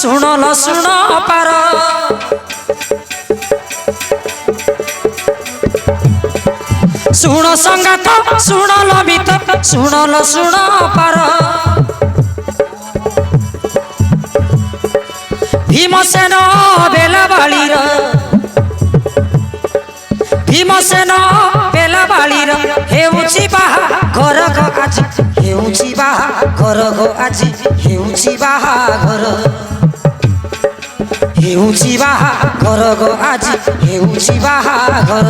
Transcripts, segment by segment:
ଶୁଣଲ ଶୁଣ ପାର ଶୁଣ ସଂଗାତ ଶୁଣଲ ମିତ ଶୁଣଲ ଶୁଣ ପାର ଭୀମସେନ ବେଲାବାଳିର ଭୀମସେନ ବେଲାବାଳିର ହେଉଛି ବାହାଘର ଗୋ ଆଜି ହେଉଛି ବାହାଘର ଗୋ ଆଜି ହେଉଛି ବାହାଘର ହେଉଛି ବାହାଘର ଗୋ ଆଜି ହେଉଛି ବାହାଘର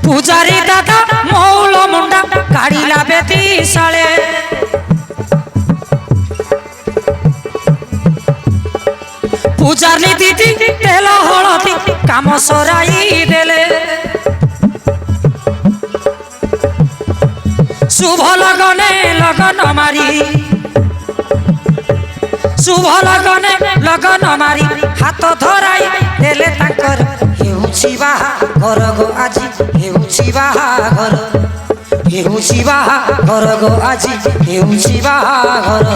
पूजारी दादा मौल मुंडा काढ़ीला बेती साले पूजारी दीदी तेल हलदी काम सराई देले शुभ लगने लगन मारी शुभ लगने लगन मारी हाथ धराई देले ताकर हेउछि बाहाघर गो आजी हेउछि बाहाघर हेउछि बाहाघर गो आजी हेउछि बाहाघर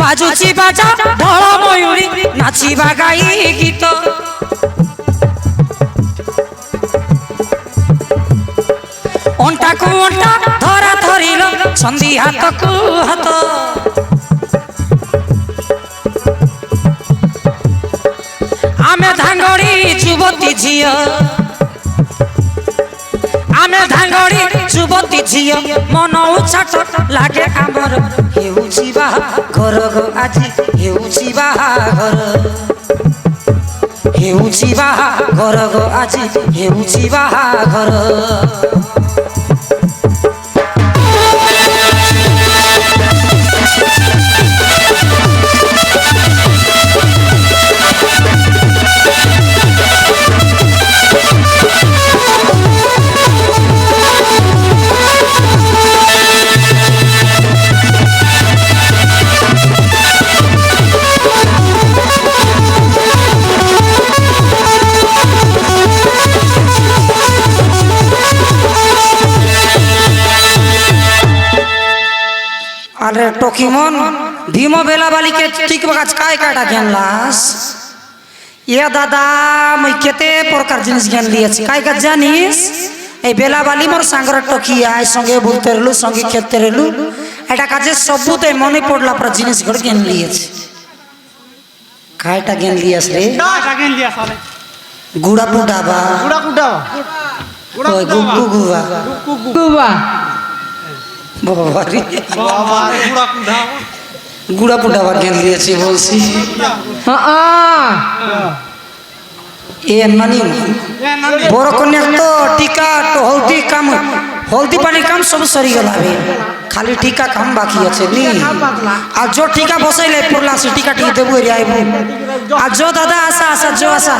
बाजुची बाजा ढोल मयूरी नाचिबा गाई गीत अंटा को अंटा धरा धरिल संधि हाथ को हाथ आमे धांगड़ी जुवती झियो आमे धांगड़ी जुवती झियो मन उछाट लागे आमर हेउछि बाहाघर गो आजी हेउछि बाहाघर हेउछि बाहाघर गो आजी हेउछि बाहाघर अरे टोकीमन भीम बेलाबाली के ठीक बगाच काय काटा ज्ञानलास ये दादा मैं केते प्रकार जिनिस ज्ञान लिएछि काय का जानिस ए बेलाबाली मोर सांगर टोकी आय संगे बोलते रहलु संगे खेते रहलु एटा काजे सबुते मने पड़ला पर जिनिस गड ज्ञान लिएछि कायटा ज्ञान लिएस रे कायटा ज्ञान लिएस साले गुड़ा पुडाबा ओय गुगु गुवा गुवा बाबा रे गुड़ा पुडाबा ज्ञान लिएछि बोलছি ए नानी बड़ कन्या तो टीका तो हल्दी पानी काम सब सरी गला बे खाली टीका काम बाकी আছে নি आ जो टीका बसैले पुरला से टीका ठीक देबो रे आइबो आ जो दादा आशा आशा जो आशा